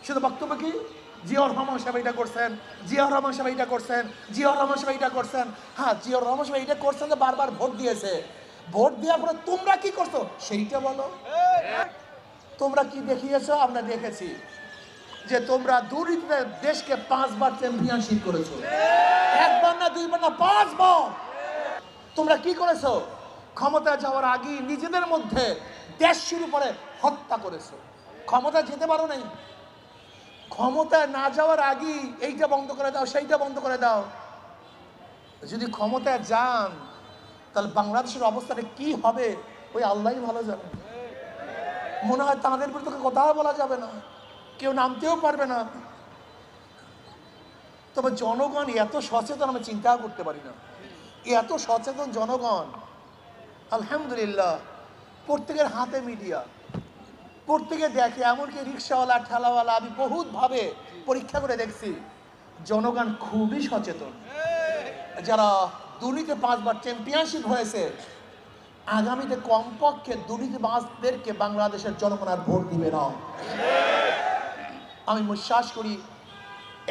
শুধু বক্তব্য কি জিয়াউর রহমান সাহেব এটা করছেন, জিয়াউর রহমান সাহেব এটা করছেন, জিয়াউর রহমান সাহেব এটা করছেন। হ্যাঁ, জিয়াউর রহমান সাহেব এটা করছেন যে বারবার ভোট দিয়েছে, ভোট দেওয়ার পরে তোমরা কি করছো সেইটা বলো। তোমরা কি দেখিয়েছো? আমরা দেখেছি যে তোমরা দুর্নীতিতে দেশকে 5 বার চ্যাম্পিয়নশিপ করেছো, 1 বার না 2 বার না 5 বার। তোমরা কি করেছো? ক্ষমতায় যাওয়ার আগে নিজেদের মধ্যে দেশ শুরু করে হত্যা করেছো। ক্ষমতা যেতে পারো নাই, ক্ষমতায় না যাওয়ার আগে এইটা বন্ধ করে দাও, সেইটা বন্ধ করে দাও। যদি ক্ষমতায় যান তাহলে বাংলাদেশের অবস্থাটা কি হবে ওই আল্লাহই ভালো জানে। মনে হয় তাদের বিরুদ্ধে কথা বলা যাবে না, কেউ নামতেও পারবে না। তবে জনগণ এত সচেতন আমি চিন্তাও করতে পারি না। এত সচেতন জনগণ, আলহামদুলিল্লাহ। প্রত্যেকের হাতে মিডিয়া, প্রত্যেকে দেখে, এমনকি রিক্সাওয়ালা ঠেলাওয়ালা আমি বহুতভাবে পরীক্ষা করে দেখছি, জনগণ খুবই সচেতন। যারা দুর্নীতি 5 বার চ্যাম্পিয়নশিপ হয়েছে, আগামীতে কমপক্ষে দুর্নীতিবাজদেরকে বাংলাদেশের জনগণ আর ভোট দিবে না। আমি বিশ্বাস করি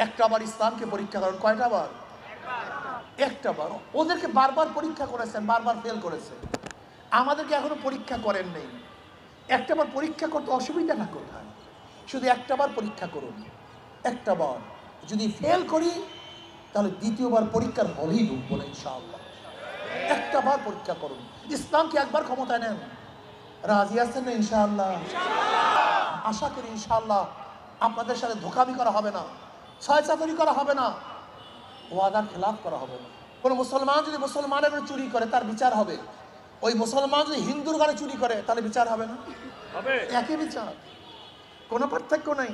একটা বার ইসলামকে পরীক্ষা করেন, কয়টা বার? একটা বার। ওদেরকে বারবার পরীক্ষা করেছেন, বারবার ফেল করেছে। আমাদেরকে এখনো পরীক্ষা করেন নেই। একটা বার পরীক্ষা করতে অসুবিধাটা কোথায়? শুধু একটা বার পরীক্ষা করুন, একটা বার। যদি ফেল করি তাহলে দ্বিতীয়বার পরীক্ষার হলেই ঢুকবো না ইনশাআল্লাহ। একটা বার পরীক্ষা করুন। ইসলামকে একবার ক্ষমতায় নেন, রাজি আছেন না ইনশাআল্লাহ? আশা করি ইনশাআল্লাহ আপনাদের সাথে ধোঁকামি করা হবে না, ছয়চাতুরি করা হবে না, ওয়াদার খেলাফ করা হবে না। কোনো মুসলমান যদি মুসলমানের ঘরে চুরি করে তার বিচার হবে, ওই মুসলমান যদি হিন্দুর ঘরে চুরি করে তাহলে বিচার হবে না? একই বিচার, কোনো পার্থক্য নাই।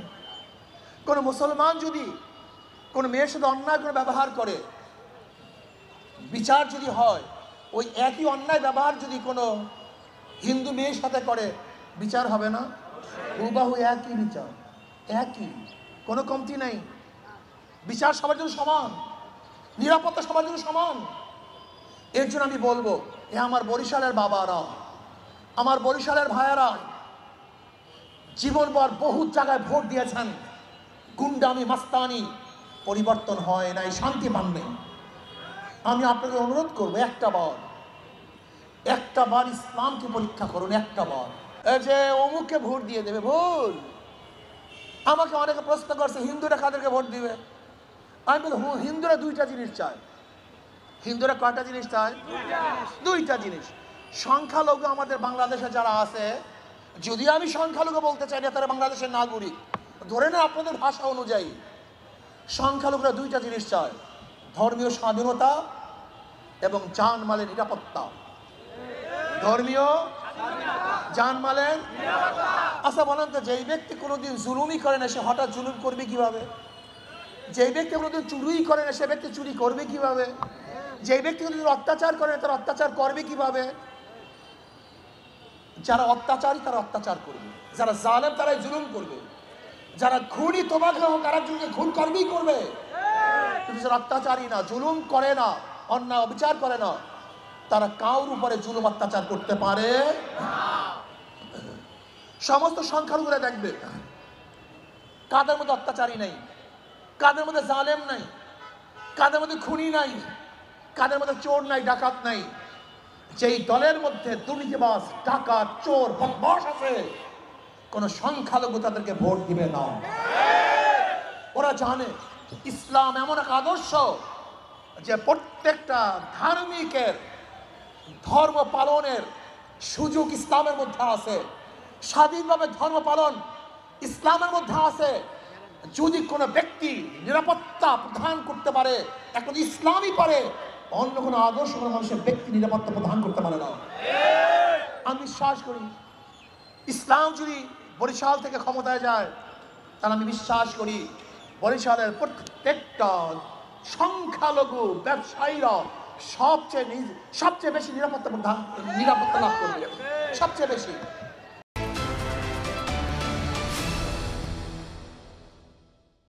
কোনো মুসলমান যদি কোনো মেয়ের সাথে অন্যায় করে ব্যবহার করে, বিচার যদি হয়, ওই একই অন্যায় ব্যবহার যদি কোনো হিন্দু মেয়ের সাথে করে, বিচার হবে না? হুবাহু একই বিচার, একই, কোনো কমতি নাই। বিচার সবার জন্য সমান, নিরাপত্তা সবার জন্য সমান। এর জন্য আমি বলবো, এ আমার বরিশালের বাবারা, আমার বরিশালের ভাইয়েরা, জীবনভর বহু জায়গায় ভোট দিয়েছেন, গুন্ডামি মাস্তানি, পরিবর্তন হয় নাই, শান্তি পান নেই। আমি আপনাকে অনুরোধ করবো, একটা বার ইসলামকে পরীক্ষা করুন, একটা বার। এই যে অমুককে ভোট দিয়ে দেবে, ভুল। আমাকে অনেকে প্রশ্ন করছে হিন্দুরা কাদেরকে ভোট দিবে। আমি বলি হিন্দুরা 2টা জিনিস চায়। হিন্দুরা কয়টা জিনিস চায়? 2টা জিনিস। সংখ্যালঘু আমাদের বাংলাদেশে যারা আছে, যদি আমি সংখ্যালঘু বলতে চাই না, তারা বাংলাদেশের নাগরিক ধরে না আপনাদের ভাষা অনুযায়ী। সংখ্যালঘুরা 2টা জিনিস চায়, ধর্মীয় স্বাধীনতা এবং জানমালের নিরাপত্তা। ধর্মীয় জানমালের। আচ্ছা বলেন তো, যেই ব্যক্তি কোনোদিন জুলুমই করে না সে হঠাৎ জুলুম করবে কিভাবে? যেই ব্যক্তি কোনোদিন চুরি করে না সে ব্যক্তি চুরি করবে কিভাবে? যেই ব্যক্তি কোনোদিন অত্যাচার করে না তারা অত্যাচার করবে কিভাবে? যারা অত্যাচারী তারা অত্যাচার করবে, যারা জালেম তারাই জুলুম করবে, যারা খুনি তোমাকে হোক আর একজনকে খুন করবেই করবে। কিন্তু যারা অত্যাচারী না, জুলুম করে না, অন্যায় অবিচার করে না, তারা কাউর উপরে জুলুম অত্যাচার করতে পারে না। সমস্ত সংখ্যালঘুরা দেখবে কাদের মধ্যে অত্যাচারী নাই, কাদের মধ্যে জালেম নাই, কাদের মধ্যে খুনি নাই, কাদের মধ্যে চোর নাই, ডাকাত নাই। যেই দলের মধ্যে দুর্নীতিবাজ, ডাকাত, চোর, বদমাশ আছে, কোন সংখ্যালঘু তাদেরকে ভোট দিবে না। ওরা জানে ইসলাম এমন এক আদর্শ যে প্রত্যেকটা ধার্মিকের ধর্ম পালনের সুযোগ ইসলামের মধ্যে আছে, স্বাধীনভাবে ধর্ম পালন ইসলামের মধ্যে আছে। যদি কোনো ব্যক্তি নিরাপত্তা প্রদান করতে পারে, এখন ইসলামই পারে, অন্য কোনো আদর্শ কোনো মানুষের ব্যক্তি নিরাপত্তা প্রদান করতে পারে না। আমি বিশ্বাস করি ইসলাম যদি বরিশাল থেকে ক্ষমতায় যায়, তাহলে আমি বিশ্বাস করি বরিশালের প্রত্যেকটা সংখ্যালঘু ব্যবসায়ীরা সবচেয়ে বেশি নিরাপত্তা লাভ করবে, সবচেয়ে বেশি।